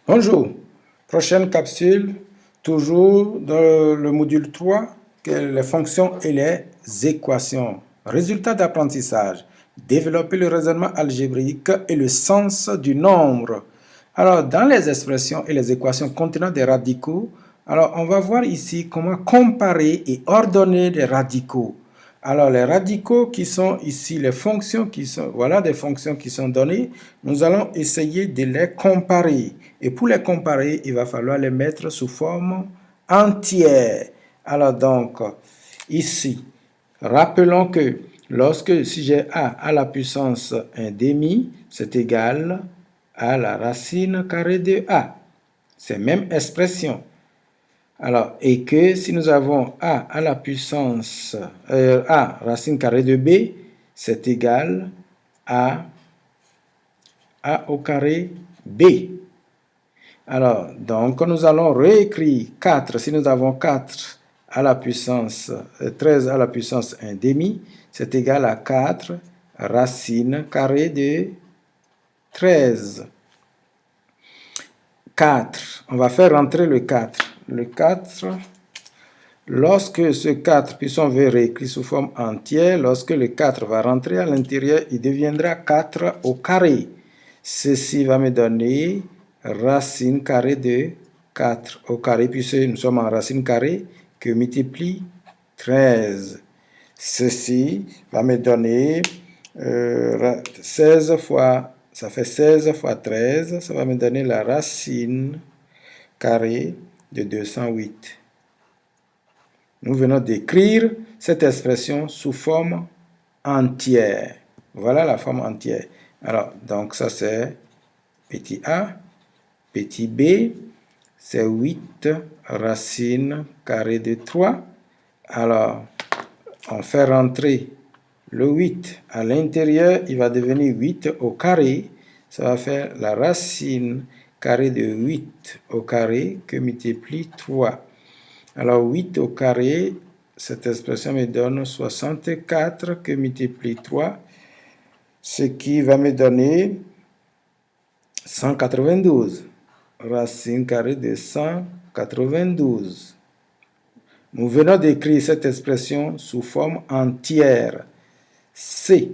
Bonjour, prochaine capsule, toujours dans le module 3, les fonctions et les équations. Résultat d'apprentissage, développer le raisonnement algébrique et le sens du nombre. Alors, dans les expressions et les équations contenant des radicaux, alors on va voir ici comment comparer et ordonner des radicaux. Alors, les radicaux qui sont ici, les fonctions qui sont, voilà des fonctions qui sont données, nous allons essayer de les comparer. Et pour les comparer, il va falloir les mettre sous forme entière. Alors donc, ici, rappelons que lorsque si j'ai a à la puissance 1 demi, c'est égal à la racine carrée de a. C'est même expression. Alors, et que si nous avons a à la puissance a racine carrée de b, c'est égal à a au carré b. Alors, donc, nous allons réécrire 4. Si nous avons 4 à la puissance 13 à la puissance 1 demi, c'est égal à 4 racine carrée de 13. 4. On va faire rentrer le 4. Le 4, lorsque ce 4 puissance v réécrit sous forme entière, lorsque le 4 va rentrer à l'intérieur, il deviendra 4 au carré. Ceci va me donner racine carrée de 4 au carré, puisque nous sommes en racine carrée, que multiplie 13. Ceci va me donner 16 fois, ça fait 16 fois 13, ça va me donner la racine carrée de 208. Nous venons d'écrire cette expression sous forme entière. Voilà la forme entière. Alors, donc ça c'est petit a, petit b, c'est 8 racine carrée de 3. Alors, on fait rentrer le 8 à l'intérieur, il va devenir 8 au carré. Ça va faire la racine carrée de 8 au carré que multiplie 3. Alors 8 au carré, cette expression me donne 64 que multiplie 3, ce qui va me donner 192. Racine carrée de 192. Nous venons d'écrire cette expression sous forme entière. C.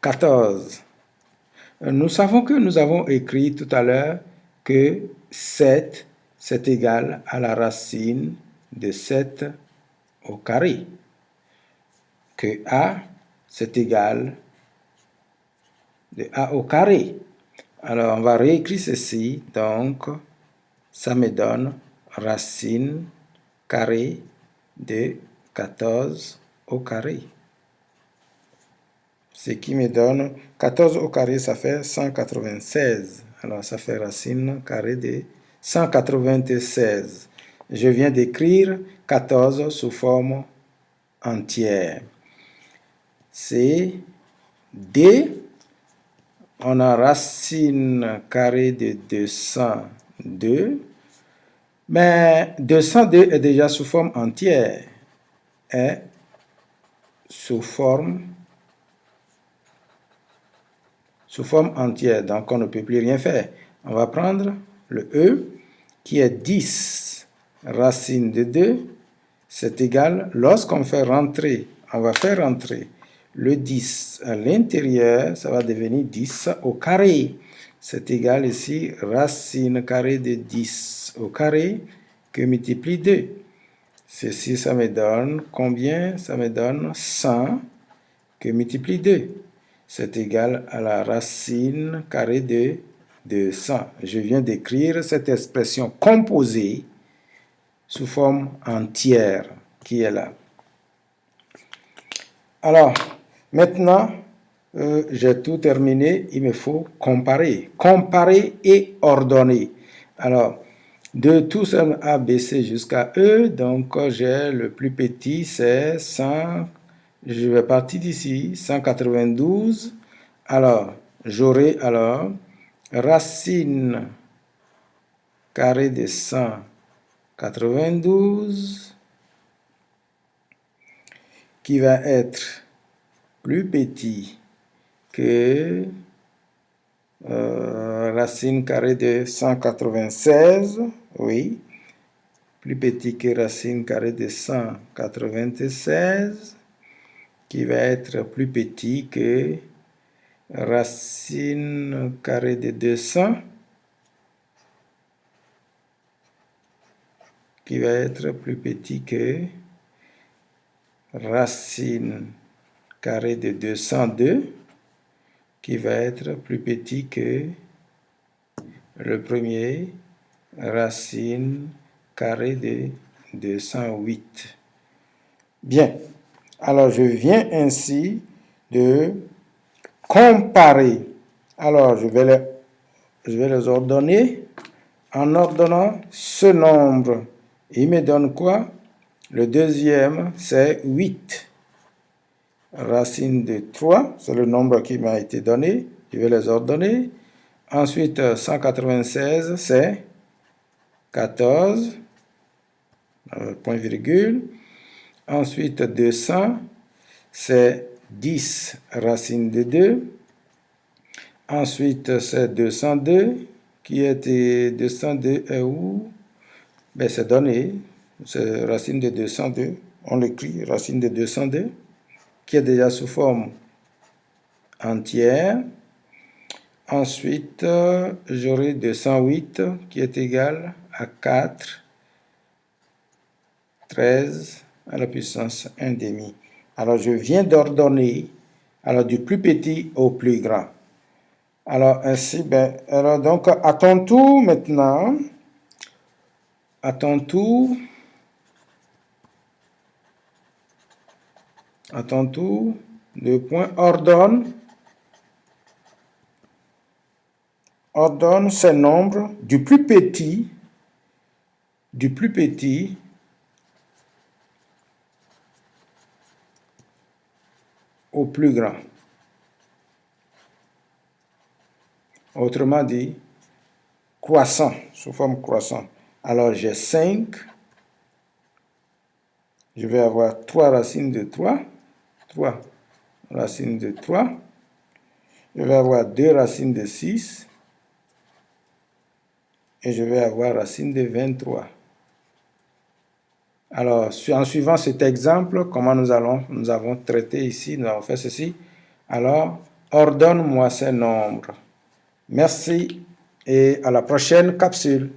14. Nous savons que nous avons écrit tout à l'heure que 7, c'est égal à la racine de 7 au carré. Que a, c'est égal de a au carré. Alors, on va réécrire ceci. Donc, ça me donne racine carrée de 14 au carré. Ce qui me donne 14 au carré, ça fait 196. Alors, ça fait racine carrée de 196. Je viens d'écrire 14 sous forme entière. C'est D. On a racine carrée de 202. Mais 202 est déjà sous forme entière. Est sous forme entière. Donc, on ne peut plus rien faire. On va prendre le E qui est 10 racine de 2. C'est égal, lorsqu'on fait rentrer, on va faire rentrer le 10 à l'intérieur, ça va devenir 10 au carré. C'est égal ici, racine carrée de 10 au carré que multiplie 2. Ceci, ça me donne combien? Ça me donne 100 que multiplie 2. C'est égal à la racine carrée de 200. Je viens d'écrire cette expression composée sous forme entière qui est là. Alors, maintenant, j'ai tout terminé. Il me faut comparer. Comparer et ordonner. Alors, de tous A, B, C jusqu'à E, donc j'ai le plus petit, c'est 100. Je vais partir d'ici, 192. Alors, j'aurai alors racine carrée de 192 qui va être plus petit que racine carrée de 196, oui, plus petit que racine carrée de 196, qui va être plus petit que racine carrée de 200, qui va être plus petit que racine carrée de 202, qui va être plus petit que le premier, racine carrée de 208. Bien, alors je viens ainsi de comparer. Alors je vais les ordonner en ordonnant ce nombre. Il me donne quoi? Le deuxième, c'est 8. Racine de 3, c'est le nombre qui m'a été donné. Je vais les ordonner. Ensuite, 196, c'est 14, point virgule. Ensuite, 200, c'est 10, racine de 2. Ensuite, c'est 202, qui était 202 est où? Ben, c'est donné, c'est racine de 202. On l'écrit, racine de 202, qui est déjà sous forme entière. Ensuite, j'aurai 208 qui est égal à 4, 13 à la puissance 1 demi. Alors, je viens d'ordonner du plus petit au plus grand. Alors, ainsi, donc, à ton tour maintenant, le point ordonne ces nombres du plus petit au plus grand. Autrement dit, croissant, sous forme croissant. Alors, j'ai 5. Je vais avoir 3 racines de 3. 3 racines de 3. Je vais avoir 2 racines de 6. Et je vais avoir racine de 23. Alors, en suivant cet exemple, comment nous avons traité ici, nous avons fait ceci. Alors, ordonne-moi ces nombres. Merci et à la prochaine capsule.